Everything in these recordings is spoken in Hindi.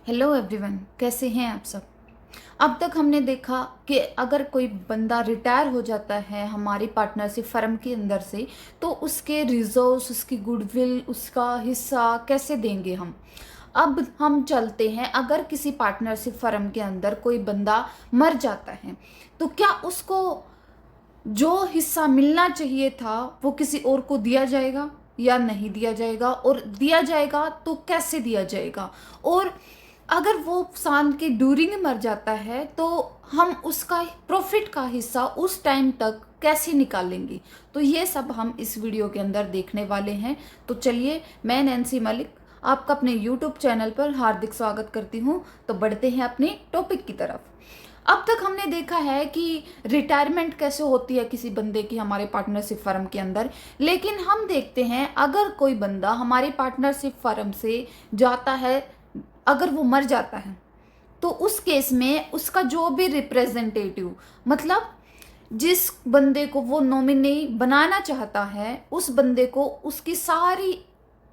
हेलो एवरीवन, कैसे हैं आप सब। अब तक हमने देखा कि अगर कोई बंदा रिटायर हो जाता है हमारी पार्टनरशिप फर्म के अंदर से, तो उसके रिजर्व्स, उसकी गुडविल, उसका हिस्सा कैसे देंगे हम। अब हम चलते हैं, अगर किसी पार्टनरशिप फर्म के अंदर कोई बंदा मर जाता है तो क्या उसको जो हिस्सा मिलना चाहिए था वो किसी और को दिया जाएगा या नहीं दिया जाएगा, और दिया जाएगा तो कैसे दिया जाएगा। और अगर वो साल के ड्यूरिंग मर जाता है तो हम उसका प्रॉफिट का हिस्सा उस टाइम तक कैसे निकालेंगे। तो ये सब हम इस वीडियो के अंदर देखने वाले हैं। तो चलिए, मैं नैन्सी मलिक आपका अपने यूट्यूब चैनल पर हार्दिक स्वागत करती हूँ। तो बढ़ते हैं अपने टॉपिक की तरफ। अब तक हमने देखा है कि रिटायरमेंट कैसे होती है किसी बंदे की हमारे पार्टनरशिप फर्म के अंदर, लेकिन हम देखते हैं अगर कोई बंदा हमारी पार्टनरशिप फर्म से जाता है, अगर वो मर जाता है, तो उस केस में उसका जो भी रिप्रेजेंटेटिव, मतलब जिस बंदे को वो नॉमिनी बनाना चाहता है, उस बंदे को उसकी सारी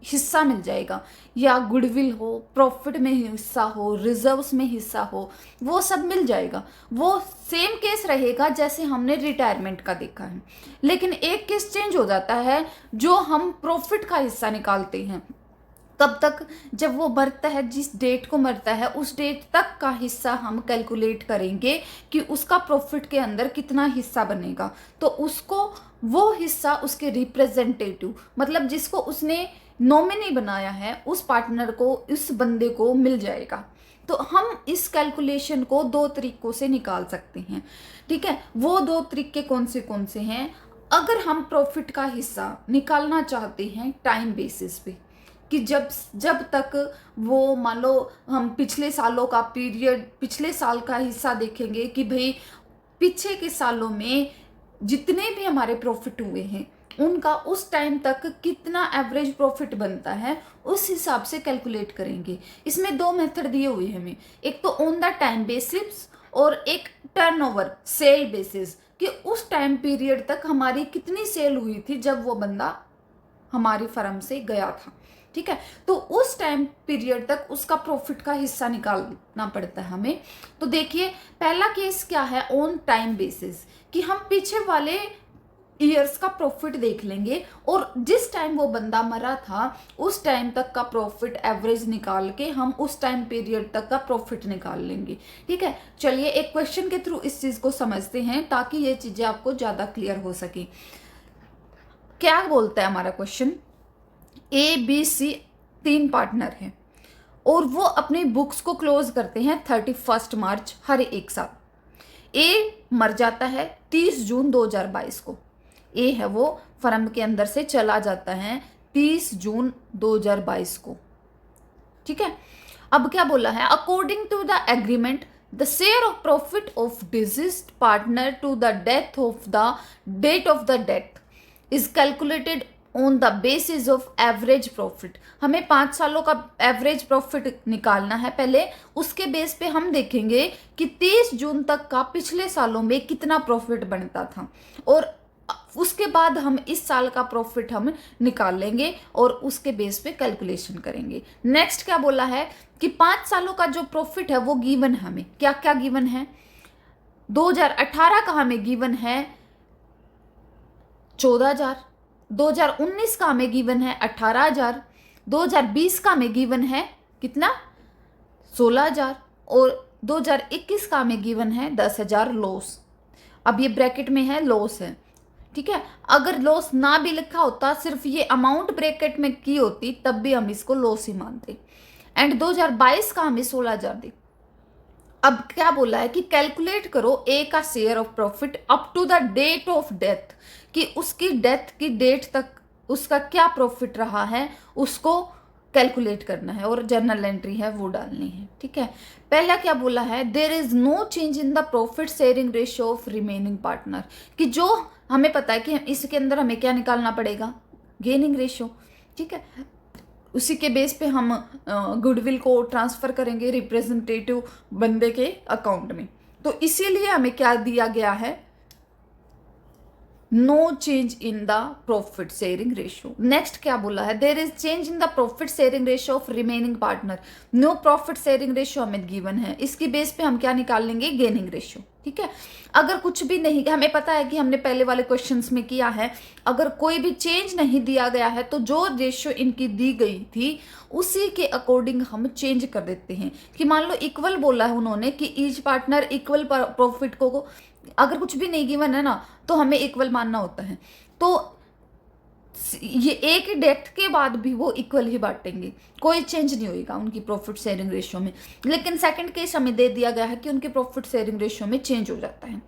हिस्सा मिल जाएगा। या गुडविल हो, प्रॉफिट में हिस्सा हो, रिजर्व्स में हिस्सा हो, वो सब मिल जाएगा। वो सेम केस रहेगा जैसे हमने रिटायरमेंट का देखा है, लेकिन एक केस चेंज हो जाता है। जो हम प्रॉफिट का हिस्सा निकालते हैं, कब तक, जब वो मरता है, जिस डेट को मरता है उस डेट तक का हिस्सा हम कैलकुलेट करेंगे कि उसका प्रॉफिट के अंदर कितना हिस्सा बनेगा। तो उसको वो हिस्सा उसके रिप्रेजेंटेटिव, मतलब जिसको उसने नॉमिनी बनाया है, उस पार्टनर को, इस बंदे को मिल जाएगा। तो हम इस कैलकुलेशन को दो तरीकों से निकाल सकते हैं। ठीक है, वो दो तरीके कौन से हैं। अगर हम प्रॉफिट का हिस्सा निकालना चाहते हैं टाइम बेसिस पे, कि जब जब तक वो, मान लो हम पिछले सालों का पीरियड, पिछले साल का हिस्सा देखेंगे कि भाई पीछे के सालों में जितने भी हमारे प्रॉफिट हुए हैं उनका उस टाइम तक कितना एवरेज प्रॉफिट बनता है, उस हिसाब से कैलकुलेट करेंगे। इसमें दो मेथड दिए हुए हैं हमें, एक तो ऑन द टाइम बेसिस और एक टर्नओवर सेल बेसिस, कि उस टाइम पीरियड तक हमारी कितनी सेल हुई थी जब वो बंदा हमारी फर्म से गया था। ठीक है, तो उस टाइम पीरियड तक उसका प्रॉफिट का हिस्सा निकालना पड़ता है हमें। तो देखिए, पहला केस क्या है, ऑन टाइम बेसिस, कि हम पीछे वाले ईयर्स का प्रॉफिट देख लेंगे और जिस टाइम वो बंदा मरा था उस टाइम तक का प्रॉफिट एवरेज निकाल के हम उस टाइम पीरियड तक का प्रॉफिट निकाल लेंगे। ठीक है, चलिए एक क्वेश्चन के थ्रू इस चीज को समझते हैं ताकि ये चीजें आपको ज्यादा क्लियर हो सके। क्या बोलता है हमारा क्वेश्चन, ए बी सी तीन पार्टनर हैं और वो अपनी बुक्स को क्लोज करते हैं 31 मार्च हर एक साल। ए मर जाता है 30 जून 2022 को। ए है वो फर्म के अंदर से चला जाता है 30 जून 2022 को। ठीक है, अब क्या बोला है, according to the agreement the share of profit of deceased partner to the death of the date of the death is calculated on the basis of average profit. हमें 5 सालों का एवरेज प्रॉफिट निकालना है पहले, उसके बेस पे हम देखेंगे कि 30 जून तक का पिछले सालों में कितना प्रॉफिट बनता था, और उसके बाद हम इस साल का प्रॉफिट हम निकाल लेंगे और उसके बेस पे कैलकुलेशन करेंगे। नेक्स्ट क्या बोला है कि 5 सालों का जो प्रॉफिट है वो गिवन है हमें, क्या क्या गिवन है, 2018 का हमें गिवन है 14,000, 2019 का हमें गिवन है 18,000, 2020 का हमें गिवन है कितना, 16,000, और 2021 का हमें गिवन है 10,000 लॉस। अब ये ब्रैकेट में है, लॉस है। ठीक है, अगर लॉस ना भी लिखा होता, सिर्फ ये अमाउंट ब्रैकेट में की होती, तब भी हम इसको लॉस ही मानते। एंड 2022 का हमें 16,000 दी। अब क्या बोला है कि कैलकुलेट करो ए का share of profit up to the date of death, कि उसकी डेथ की डेट तक उसका क्या प्रॉफिट रहा है, उसको कैलकुलेट करना है और जर्नल एंट्री है वो डालनी है। ठीक है, पहला क्या बोला है, there is no change in the profit sharing ratio of remaining partner, कि जो हमें पता है कि इसके अंदर हमें क्या निकालना पड़ेगा, गेनिंग रेशियो। ठीक है, उसी के बेस पे हम गुडविल को ट्रांसफर करेंगे रिप्रेजेंटेटिव बंदे के अकाउंट में। तो इसीलिए हमें क्या दिया गया है, no change in the profit sharing ratio. Next क्या बोला है, there is change in the profit sharing ratio of remaining partner. No profit sharing ratio हमें गिवन है, इसकी बेस पे हम क्या निकाल लेंगे, गेनिंग रेशियो। ठीक है, अगर कुछ भी नहीं, हमें पता है कि हमने पहले वाले क्वेश्चंस में किया है, अगर कोई भी चेंज नहीं दिया गया है तो जो रेशियो इनकी दी गई थी उसी के अकॉर्डिंग हम चेंज कर देते हैं। कि मान लो इक्वल बोला है उन्होंने कि ईच पार्टनर इक्वल प्रॉफिट को, अगर कुछ भी नहीं गिवन है ना तो हमें इक्वल मानना होता है। तो ये एक ही डेट के बाद भी वो इक्वल ही बांटेंगे, कोई चेंज नहीं होगा उनकी प्रॉफिट शेयरिंग रेशियो में। लेकिन सेकंड केस हमें दे दिया गया है कि उनके प्रॉफिट शेयरिंग रेशियो में चेंज हो जाता है।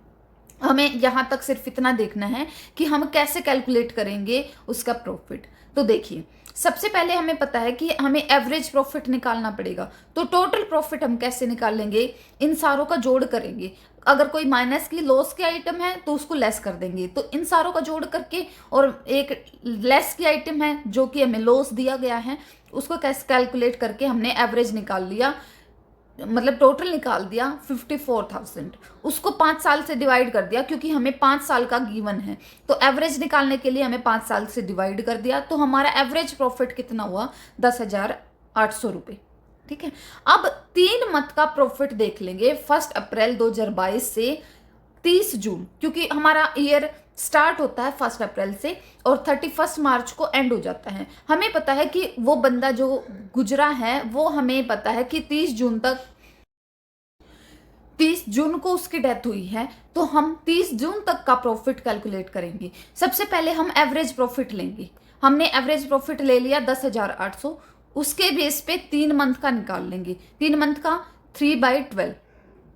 हमें यहाँ तक सिर्फ इतना देखना है कि हम कैसे कैलकुलेट करेंगे उसका प्रॉफिट। तो देखिए, सबसे पहले हमें पता है कि हमें एवरेज प्रॉफिट निकालना पड़ेगा। तो टोटल प्रॉफिट हम कैसे निकालेंगे, इन सारों का जोड़ करेंगे। अगर कोई माइनस की लॉस की आइटम है तो उसको लेस कर देंगे, तो इन सारों का जोड़ करके, और एक लेस की आइटम है जो कि हमें लॉस दिया गया है, उसको कैसे कैलकुलेट करके हमने एवरेज निकाल लिया, मतलब टोटल निकाल दिया 54,000। उसको 5 साल से डिवाइड कर दिया क्योंकि हमें 5 साल का गिवन है, तो एवरेज निकालने के लिए हमें 5 साल से डिवाइड कर दिया, तो हमारा एवरेज प्रॉफिट कितना हुआ, 10,800 रुपये। ठीक है, अब 3 मंथ का प्रॉफिट देख लेंगे, 1 अप्रैल 2022 से 30 जून, क्योंकि हमारा ईयर स्टार्ट होता है 1 अप्रैल से और 31 मार्च को एंड हो जाता है। हमें पता है कि वो बंदा जो गुजरा है वो हमें पता है कि 30 जून को उसकी डेथ हुई है, तो हम 30 जून तक का प्रॉफिट कैलकुलेट करेंगे। सबसे पहले हम एवरेज प्रॉफिट लेंगे। हमने एवरेज प्रॉफिट ले लिया 10,800, उसके बेस पे 3 मंथ का निकाल लेंगे। 3 मंथ का 3/12।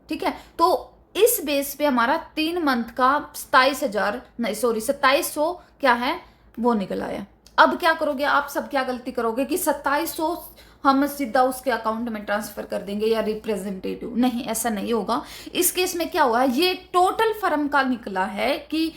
ठीक है, तो इस बेस पे हमारा 3 मंथ का 2700 क्या है वो निकल आया। अब क्या करोगे आप, सब क्या गलती करोगे कि 2700 हम सीधा उसके अकाउंट में ट्रांसफर कर देंगे या रिप्रेजेंटेटिव, नहीं, ऐसा नहीं होगा। इस केस में क्या हुआ, ये टोटल फर्म का निकला है कि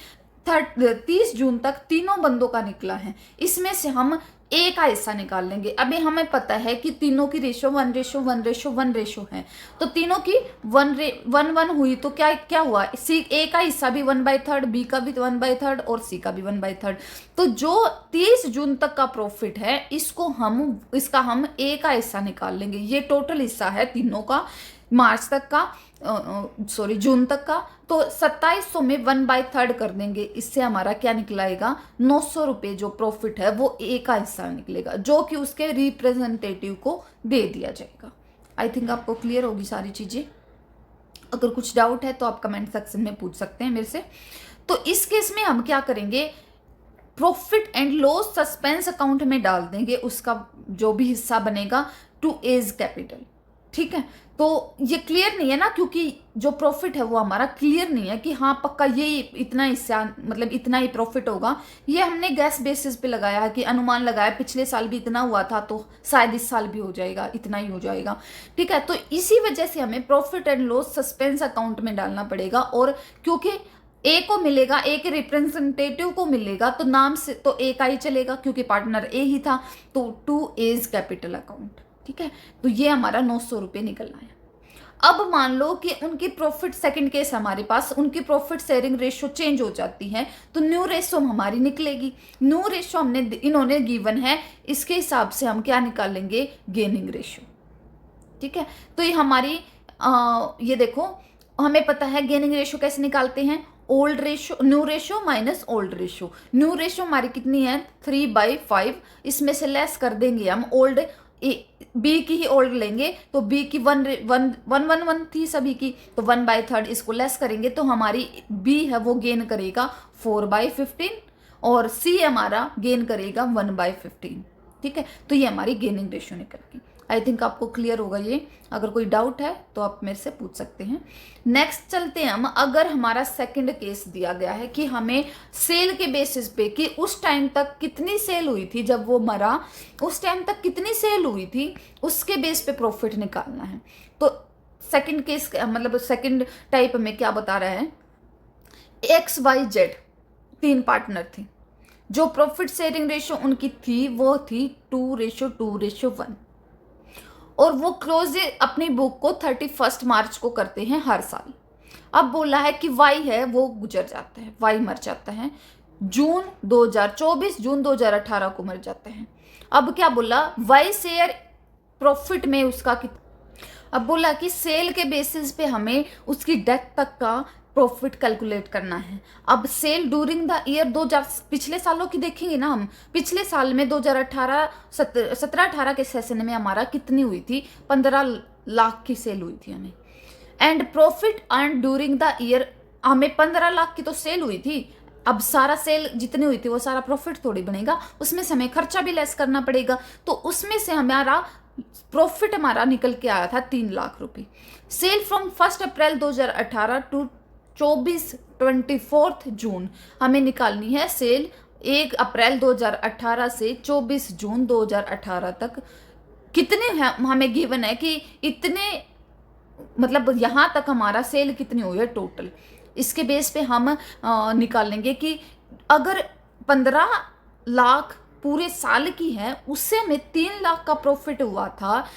30 जून तक तीनों बंदों का निकला है, इसमें से हम ए का हिस्सा निकाल लेंगे। अभी हमें पता है कि तीनों की रेशो 1:1:1 रेशो है, तो तीनों की 1:1 हुई, तो क्या क्या हुआ, सी ए का हिस्सा भी 1/3, बी का भी 1/3 और सी का भी 1/3। तो जो 30 जून तक का प्रॉफिट है इसका हम ए का हिस्सा निकाल लेंगे। ये टोटल हिस्सा है तीनों का मार्च तक का, जून तक का। तो 2700 में 1/3 कर देंगे, इससे हमारा क्या निकलाएगा, 900 रुपये जो प्रॉफिट है वो ए का हिस्सा निकलेगा, जो कि उसके रिप्रेजेंटेटिव को दे दिया जाएगा। आई थिंक आपको क्लियर होगी सारी चीजें। अगर कुछ डाउट है तो आप कमेंट सेक्शन में पूछ सकते हैं मेरे से। तो इस केस में हम क्या करेंगे, profit and loss suspense account में डाल देंगे उसका जो भी हिस्सा बनेगा टू एज कैपिटल। ठीक है, तो ये क्लियर नहीं है ना, क्योंकि जो प्रॉफिट है वो हमारा क्लियर नहीं है कि हाँ पक्का ये इतना हिस्सा, मतलब इतना ही प्रॉफिट होगा। ये हमने गैस बेसिस पे लगाया है कि अनुमान लगाया, पिछले साल भी इतना हुआ था तो शायद इस साल भी हो जाएगा, इतना ही हो जाएगा। ठीक है, तो इसी वजह से हमें profit and loss suspense account में डालना पड़ेगा। और क्योंकि ए को मिलेगा, ए के रिप्रेजेंटेटिव को मिलेगा, तो नाम से तो ए का ही चलेगा क्योंकि पार्टनर ए ही था, तो टू एज कैपिटल अकाउंट। ठीक है, तो ये हमारा 900 रुपये निकल आया। अब मान लो कि उनकी प्रॉफिट, सेकंड केस हमारे पास, उनकी प्रॉफिट शेयरिंग रेशो चेंज हो जाती है, तो न्यू रेशो हमारी निकलेगी। न्यू रेशो हमने इन्होंने गिवन है, इसके हिसाब से हम क्या निकालेंगे, गेनिंग रेशो। ठीक है, तो ये हमारी ये देखो, हमें पता है गेनिंग रेशो कैसे निकालते हैं, old ratio, new ratio minus old ratio. New ratio हमारी कितनी है, 3/5, इसमें से लेस कर देंगे हम ओल्ड, बी की ही ओल्ड लेंगे, तो बी की 1 थी सभी की, तो 1/3 इसको लेस करेंगे, तो हमारी बी है वो गेन करेगा 4/15 और सी हमारा गेन करेगा 1/15। ठीक है, तो ये हमारी गेनिंग रेशियो निकल गई। आई थिंक आपको क्लियर होगा ये। अगर कोई डाउट है तो आप मेरे से पूछ सकते हैं। नेक्स्ट चलते हैं हम, अगर हमारा सेकंड केस दिया गया है कि हमें सेल के बेसिस पे कि उस टाइम तक कितनी सेल हुई थी, जब वो मरा उस टाइम तक कितनी सेल हुई थी, उसके बेस पे प्रॉफिट निकालना है। तो सेकंड केस मतलब सेकंड टाइप में क्या बता रहा है, XYZ 3 पार्टनर थे, जो प्रॉफिट शेयरिंग रेशियो उनकी थी वो थी 2:2:1, और वो क्लोज अपनी बुक को 31 मार्च को करते हैं हर साल। अब बोला है कि वाई है वो गुजर जाता है, वाई मर जाता है, जून 2024 जून 2018 को मर जाते हैं। अब क्या बोला, वाई शेयर प्रॉफिट में उसका अब बोला कि सेल के बेसिस पे हमें उसकी डेथ तक का प्रॉफिट कैलकुलेट करना है। अब सेल ड्यूरिंग द ईयर 2000 पिछले सालों की देखेंगे ना हम, पिछले साल में 2018 17-18 के सेशन में हमारा कितनी हुई थी, 15 लाख की सेल हुई थी हमें। And profit earn during the year, हमें 15 लाख की तो सेल हुई थी। अब सारा सेल जितनी हुई थी वो सारा प्रॉफिट थोड़ी बनेगा, उसमें से हमें खर्चा भी लेस करना पड़ेगा। तो उसमें से हमारा प्रॉफिट हमारा निकल के आया था 3 लाख रुपए। सेल फ्रॉम 1 अप्रैल 2018 टू 24 जून हमें निकालनी है सेल 1 अप्रैल 2018 से 24 जून 2018 तक। कितने हमें गिवन है कि इतने, मतलब यहां तक हमारा सेल कितनी हुई है टोटल। इसके बेस पे हम निकालेंगे कि अगर 15 लाख पूरे साल की है, उससे हमें 3 लाख का प्रॉफिट हुआ था,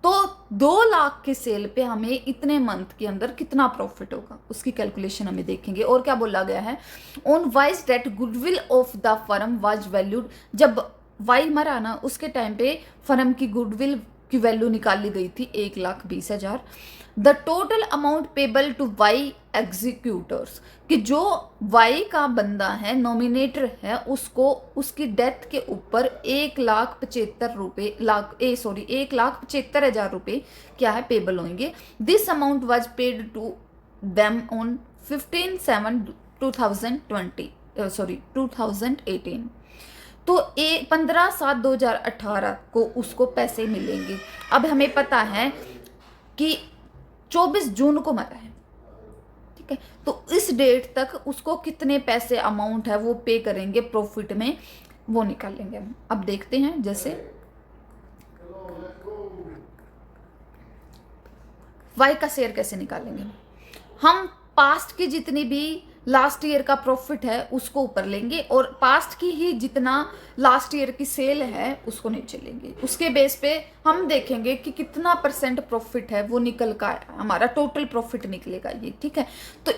तो 2 लाख के सेल पे हमें इतने मंथ के अंदर कितना प्रॉफिट होगा, उसकी कैलकुलेशन हमें देखेंगे। और क्या बोला गया है, on Y's death goodwill of the firm was valued, जब वाई मरा ना उसके टाइम पे फर्म की गुडविल की वैल्यू निकाली गई थी 1,20,000। The total amount payable to Y executors, कि जो वाई का बंदा है, नॉमिनेटर है, उसको उसकी डेथ के ऊपर 1,75,000 रुपए क्या है पेबल होंगे। This amount was paid to them on 2018। तो 15/7/2018 को उसको पैसे मिलेंगे। अब हमें पता है कि 24 जून को मरा है, ठीक है, तो इस डेट तक उसको कितने पैसे अमाउंट है वो पे करेंगे प्रॉफिट में, वो निकालेंगे हम। अब देखते हैं, जैसे वाई का शेयर कैसे निकालेंगे हम। पास्ट की जितनी भी लास्ट ईयर का प्रॉफिट है उसको ऊपर लेंगे, और पास्ट की ही जितना लास्ट ईयर की सेल है उसको नीचे लेंगे। उसके बेस पे हम देखेंगे कि कितना परसेंट प्रॉफिट है वो निकल का हमारा टोटल प्रॉफिट निकलेगा ये, ठीक है। तो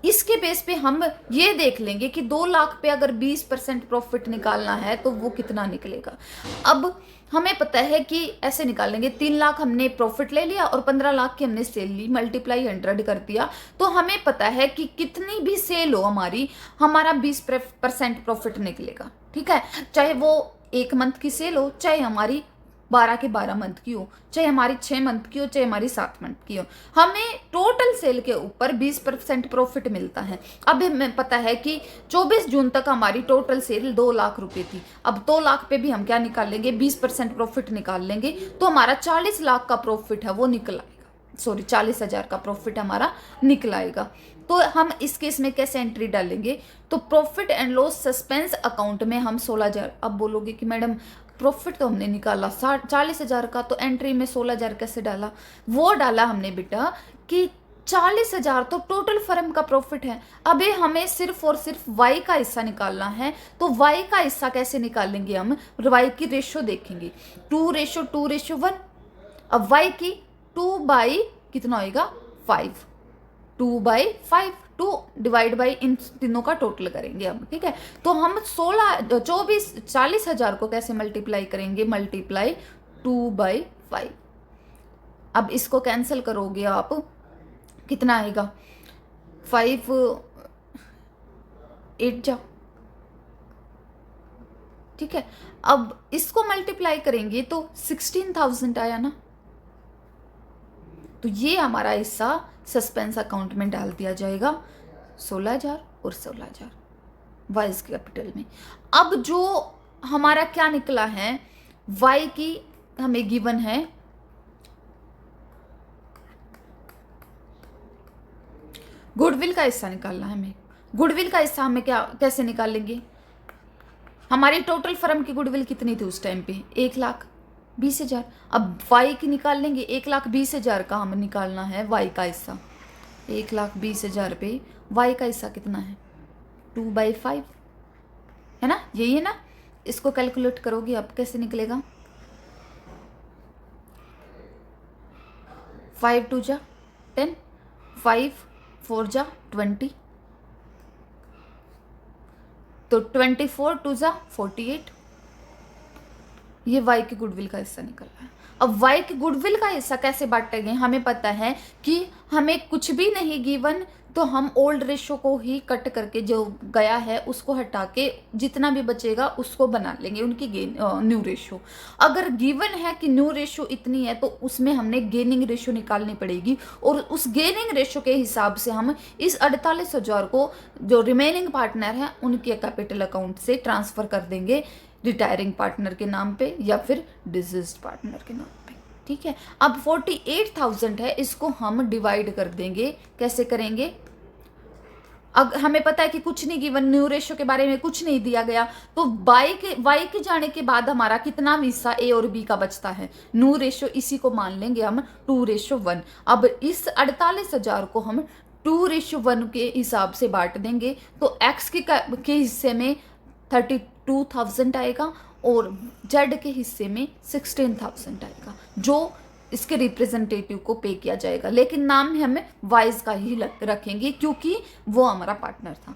इसके बेस पे हम ये देख लेंगे कि 2 लाख पे अगर 20% प्रॉफिट निकालना है तो वो कितना निकलेगा। अब हमें पता है कि ऐसे निकालेंगे, 3 लाख हमने प्रॉफिट ले लिया और 15 लाख की हमने सेल ली, मल्टीप्लाई 100 कर दिया, तो हमें पता है कि कितनी भी सेल हो हमारी, हमारा 20% प्रॉफिट निकलेगा, ठीक है। चाहे वो 1 मंथ की सेल हो, चाहे हमारी 12 के 12 मंथ की हो, चाहे हमारी 6 मंथ की हो, चाहे हमारी 7 मंथ की हो, हमें टोटल सेल के ऊपर 20% प्रॉफिट मिलता है। अब हमें पता है कि 24 जून तक हमारी टोटल सेल 2 लाख रुपए थी। अब 2 लाख पे भी हम क्या निकाल लेंगे, 20% प्रॉफिट निकाल लेंगे, तो हमारा 40 लाख का प्रॉफिट है वो निकल आएगा, सॉरी 40,000 का प्रॉफिट हमारा निकल आएगा। तो हम इस केस में कैसे एंट्री डालेंगे, तो profit and loss suspense account में हम 16,000। अब बोलोगे कि मैडम प्रॉफिट तो हमने निकाला 40,000 का, तो एंट्री में 16,000 कैसे डाला। वो डाला हमने बेटा कि 40,000 तो टोटल फर्म का प्रॉफिट है। अभी हमें सिर्फ और सिर्फ वाई का हिस्सा निकालना है, तो वाई का हिस्सा कैसे निकालेंगे हम, वाई की रेशो देखेंगे, 2:1। अब वाई की 2 बाई कितना होएगा 5, 2/5, 2 डिवाइड बाई इन तीनों का टोटल करेंगे हम, ठीक है। तो हम 40,000 को कैसे मल्टीप्लाई करेंगे, मल्टीप्लाई 2/5। अब इसको कैंसिल करोगे आप, कितना आएगा, 5 8 जा, ठीक है। अब इसको मल्टीप्लाई करेंगे तो 16,000 आया ना, तो ये हमारा हिस्सा सस्पेंस अकाउंट में डाल दिया जाएगा, 16,000 और 16,000 वाइज कैपिटल में। अब जो हमारा क्या निकला है, वाई की हमें गिवन है गुडविल का हिस्सा निकालना है हमें। गुडविल का हिस्सा हमें क्या कैसे निकालेंगे, हमारी टोटल फर्म की गुडविल कितनी थी उस टाइम पे, 1,20,000। अब वाई की निकाल लेंगे, 1,20,000 का हमें निकालना है वाई का हिस्सा। 1,20,000 पे वाई का हिस्सा कितना है, 2/5 है ना, यही है ना। इसको कैलकुलेट करोगे अब कैसे निकलेगा, 5 2 जा 10, 5 4 जा 20, तो 24 टू ज़ा 48, ये वाई के गुडविल का हिस्सा निकल रहा है। अब वाई के गुडविल का हिस्सा कैसे बांटेंगे, हमें पता है कि हमें कुछ भी नहीं गिवन, तो हम ओल्ड रेशो को ही कट करके जो गया है उसको हटा के जितना भी बचेगा उसको बना लेंगे उनकी न्यू रेशो। अगर गिवन है कि न्यू रेशो इतनी है तो उसमें हमने गेनिंग रेशो निकालनी पड़ेगी, और उस गेनिंग रेशो के हिसाब से हम इस 48,000 को जो रिमेनिंग पार्टनर हैं उनके कैपिटल अकाउंट से ट्रांसफ़र कर देंगे रिटायरिंग पार्टनर के नाम पे या फिर डिजीज्ड पार्टनर के नाम पे। ठीक है, अब 48,000 है, इसको हम डिवाइड कर देंगे। कैसे करेंगे, हमें पता है कि कुछ नहीं गिवन, न्यू रेशो के बारे में कुछ नहीं दिया गया, तो वाई के जाने के बाद हमारा कितना हिस्सा ए और बी का बचता है, न्यू रेशो, इसी को मान लेंगे हम 2:1। अब इस 48,000 को हम 2:1 के हिसाब से बांट देंगे, तो एक्स के हिस्से में 32,000 आएगा और जेड के हिस्से में 16,000 आएगा, जो इसके रिप्रेजेंटेटिव को पे किया जाएगा। लेकिन नाम हमें वाइज का ही रखेंगे क्योंकि वो हमारा पार्टनर था।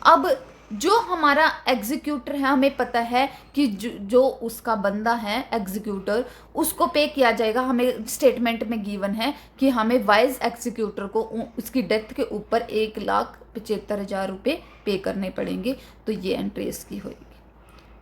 अब जो हमारा एग्जीक्यूटर है, हमें पता है कि जो उसका बंदा है एग्जीक्यूटर, उसको पे किया जाएगा। हमें स्टेटमेंट में गिवन है कि हमें वाइज एग्जीक्यूटर को उसकी डेथ के ऊपर 1,75,000 रुपये पे करने पड़ेंगे, तो ये एंट्री इसकी होगी।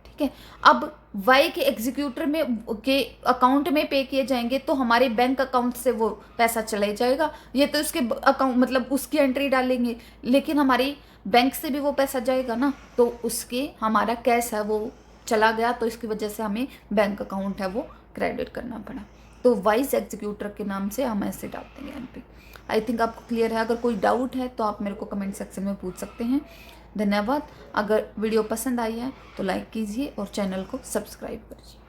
ठीक है, अब वाई के एग्जीक्यूटर में के अकाउंट में पे किए जाएंगे तो हमारे बैंक अकाउंट से वो पैसा चले जाएगा, ये तो उसके अकाउंट मतलब उसकी एंट्री डालेंगे, लेकिन हमारी बैंक से भी वो पैसा जाएगा ना, तो उसके हमारा कैश है वो चला गया, तो इसकी वजह से हमें बैंक अकाउंट है वो क्रेडिट करना पड़ा। तो वाइज एग्जीक्यूटर के नाम से हम ऐसे डाल देंगे एंट्री। आई थिंक आपको क्लियर है। अगर कोई डाउट है तो आप मेरे को कमेंट सेक्शन में पूछ सकते हैं। धन्यवाद। अगर वीडियो पसंद आई है तो लाइक कीजिए और चैनल को सब्सक्राइब करिए।